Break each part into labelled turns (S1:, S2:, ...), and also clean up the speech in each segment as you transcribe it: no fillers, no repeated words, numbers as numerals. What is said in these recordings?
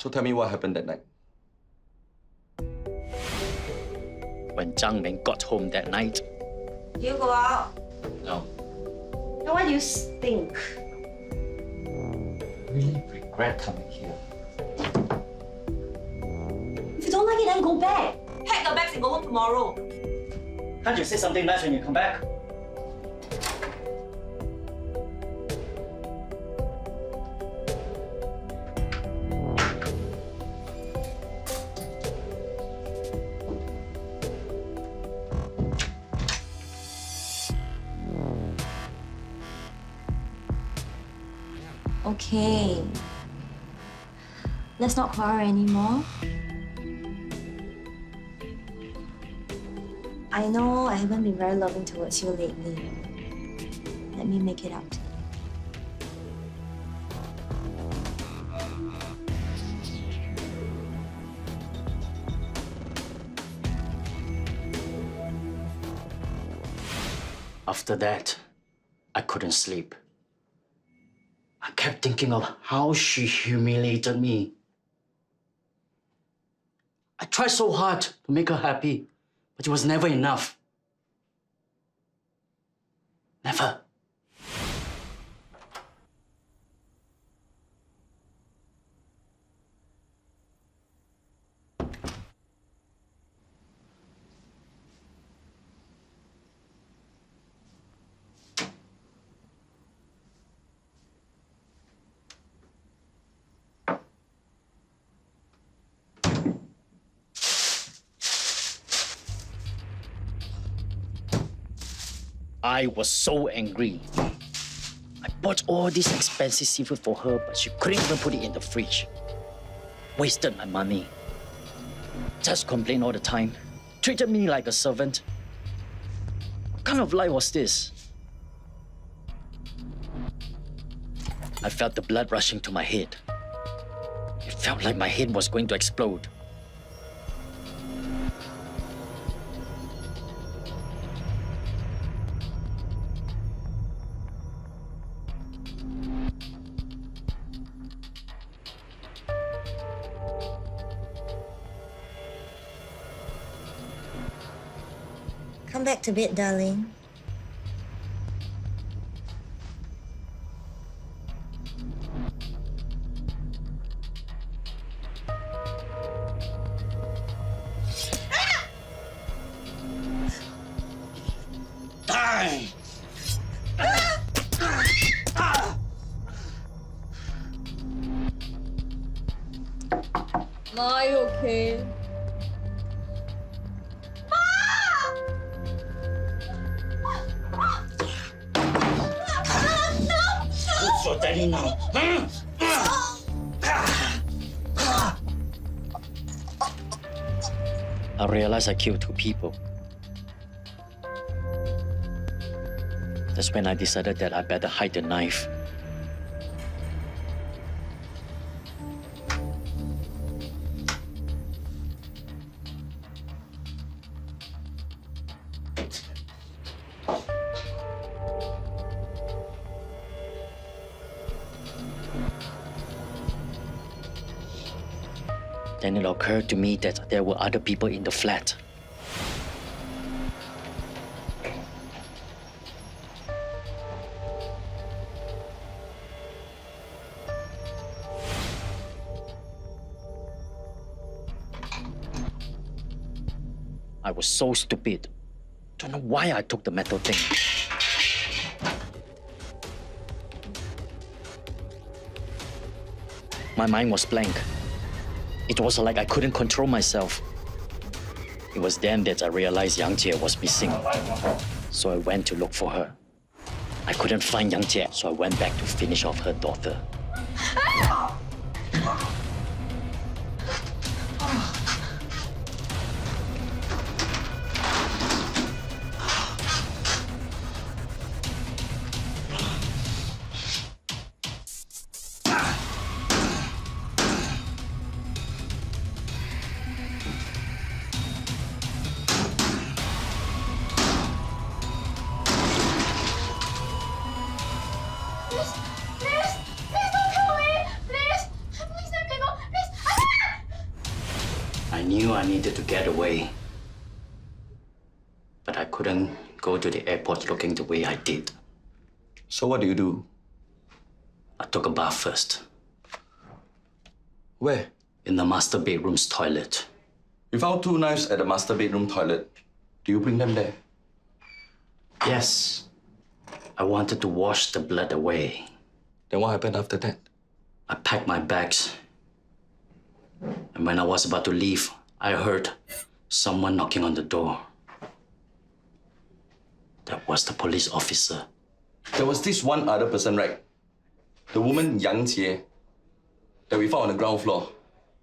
S1: So tell me what happened that night.
S2: When Zhang Ming got home that night.
S3: You go out.
S2: No.
S3: Then why do you stink?
S2: Really regret coming here.
S3: If you don't like it, then go back. Pack your bags and go home tomorrow.
S2: Can't you say something nice when you come back?
S4: Okay. Let's not quarrel anymore. I know I haven't been very loving towards you lately. Let me make it up to you.
S2: After that, I couldn't sleep. I kept thinking of how she humiliated me. I tried so hard to make her happy, but it was never enough. Never. I was so angry. I bought all this expensive seafood for her, but she couldn't even put it in the fridge. Wasted my money. Just complained all the time. Treated me like a servant. What kind of life was this? I felt the blood rushing to my head. It felt like my head was going to explode.
S4: Come back to bed, darling.
S2: Die!
S5: Ma, are you okay?
S2: Who's your daddy now? I realized I killed 2 people. That's when I decided that I better hide the knife. Then it occurred to me that there were other people in the flat. I was so stupid. Don't know why I took the metal thing. My mind was blank. It was like I couldn't control myself. It was then that I realized Yang Jie was missing. So I went to look for her. I couldn't find Yang Jie, so I went back to finish off her daughter.
S5: Please don't kill me!
S2: I needed to get away. But I couldn't go to the airport looking the way I did.
S1: So what do you do?
S2: I took a bath first,
S1: Where?
S2: in the master bedroom's toilet.
S1: You found 2 knives at the master bedroom toilet. Do you bring them there?
S2: Yes, I wanted to wash the blood away.
S1: Then what happened after that?
S2: I packed my bags. And when I was about to leave, I heard someone knocking on the door. That was the police officer.
S1: There was this one other person, right? The woman Yang Jie that we found on the ground floor.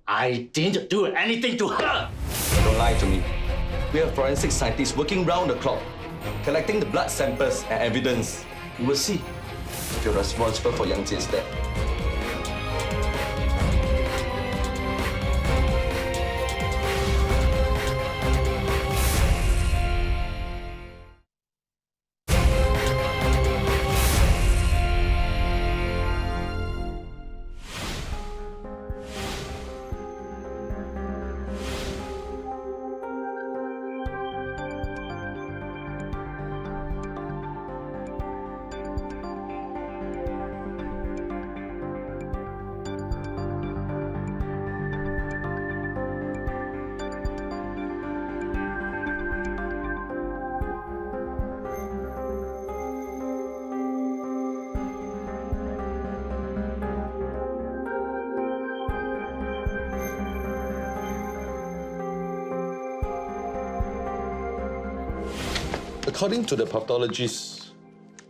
S2: I didn't do anything to her!
S1: Don't lie to me. We have forensic scientists working round the clock, collecting the blood samples and evidence. We will see if you're responsible for Yang Jie's death. According to the pathologist,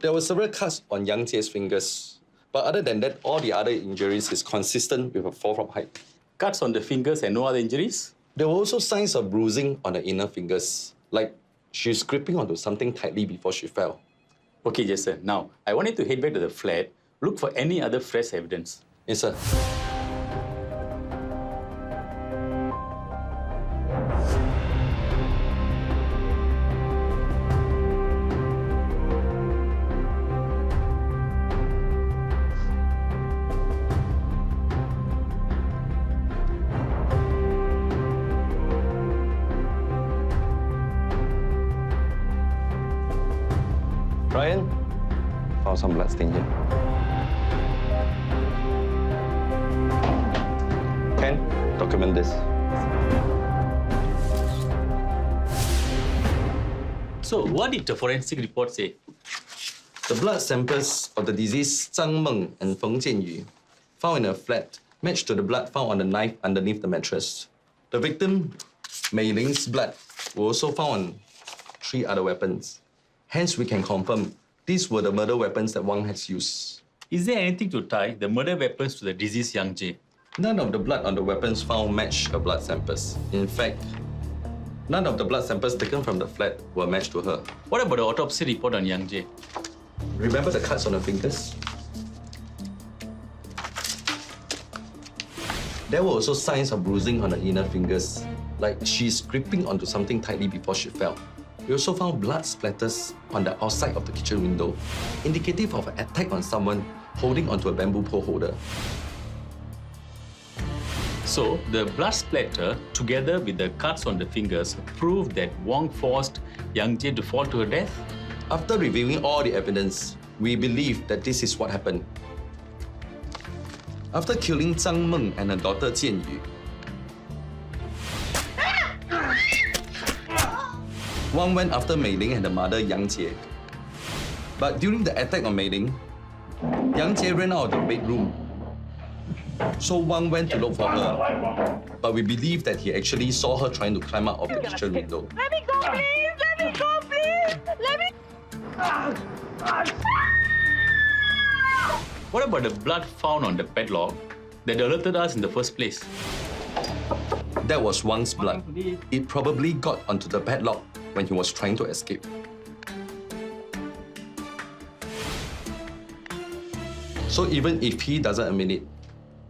S1: there were several cuts on Yang Jie's fingers. But other than that, all the other injuries is consistent with a fall from height.
S5: Cuts on the fingers and no other injuries?
S1: There were also signs of bruising on the inner fingers, like she's gripping onto something tightly before she fell.
S5: Okay, Jason. Now, I want you to head back to the flat, look for any other fresh evidence.
S1: Yes, sir. Ryan, found some bloodstain here. Ken, document this.
S5: So, what did the forensic report say?
S1: The blood samples of the deceased Zhang Meng and Feng Jianyu found in a flat matched to the blood found on the knife underneath the mattress. The victim, Mei Ling's blood, was also found on 3 other weapons. Hence, we can confirm these were the murder weapons that Wang has used.
S5: Is there anything to tie the murder weapons to the deceased Yang Jie?
S1: None of the blood on the weapons found matched her blood samples. In fact, none of the blood samples taken from the flat were matched to her.
S5: What about the autopsy report on Yang Jie?
S1: Remember the cuts on her fingers? There were also signs of bruising on her inner fingers, like she's gripping onto something tightly before she fell. We also found blood splatters on the outside of the kitchen window, indicative of an attack on someone holding onto a bamboo pole holder.
S5: So, the blood splatter, together with the cuts on the fingers, prove that Wang forced Yang Jie to fall to her death?
S1: After reviewing all the evidence, we believe that this is what happened. After killing Zhang Meng and her daughter Jianyu, Wang went after Mei Ling and the mother Yang Jie. But during the attack on Mei Ling, Yang Jie ran out of the bedroom. So Wang went to look for her. But we believe that he actually saw her trying to climb out of the kitchen window.
S6: Let me go, please! Let me go, please! Let me...
S5: What about the blood found on the padlock that alerted us in the first place?
S1: That was Wang's blood. It probably got onto the padlock when he was trying to escape. So even if he doesn't admit it,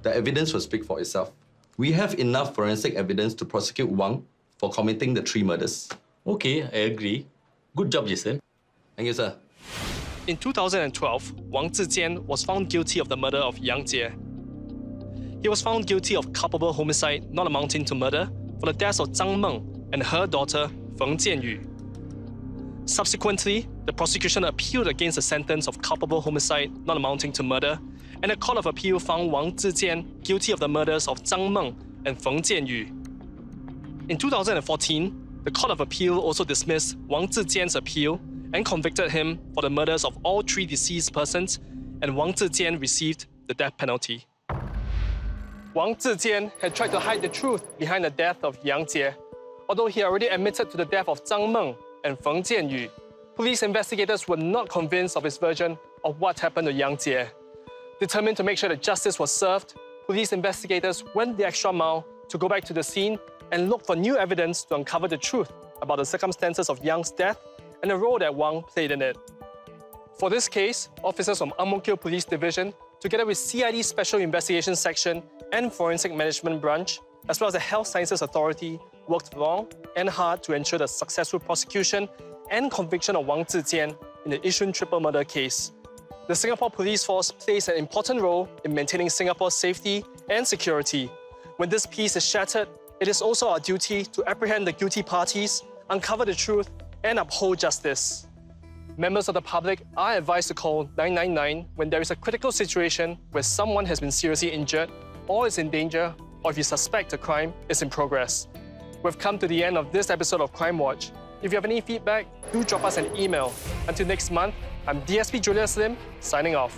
S1: the evidence will speak for itself. We have enough forensic evidence to prosecute Wang for committing the 3 murders.
S5: Okay, I agree. Good job, Jason.
S1: Thank you, sir.
S7: In 2012, Wang Zijian was found guilty of the murder of Yang Jie. He was found guilty of culpable homicide not amounting to murder, for the deaths of Zhang Meng and her daughter Feng Jianyu. Subsequently, the prosecution appealed against the sentence of culpable homicide not amounting to murder, and the Court of Appeal found Wang Zijian guilty of the murders of Zhang Meng and Feng Jianyu. In 2014, the Court of Appeal also dismissed Wang Zijian's appeal and convicted him for the murders of all 3 deceased persons, and Wang Zijian received the death penalty. Wang Zijian had tried to hide the truth behind the death of Yang Jie. Although he already admitted to the death of Zhang Meng and Feng Jianyu, police investigators were not convinced of his version of what happened to Yang Jie. Determined to make sure that justice was served, police investigators went the extra mile to go back to the scene and look for new evidence to uncover the truth about the circumstances of Yang's death and the role that Wang played in it. For this case, officers from Ang Mo Kio Police Division, together with CID Special Investigations Section and Forensic Management Branch, as well as the Health Sciences Authority, worked long and hard to ensure the successful prosecution and conviction of Wang Zijian in the Yishun triple murder case. The Singapore Police Force plays an important role in maintaining Singapore's safety and security. When this peace is shattered, it is also our duty to apprehend the guilty parties, uncover the truth, and uphold justice. Members of the public are advised to call 999 when there is a critical situation where someone has been seriously injured or is in danger, or if you suspect a crime is in progress. We've come to the end of this episode of Crime Watch. If you have any feedback, do drop us an email. Until next month, I'm DSP Julia Slim, signing off.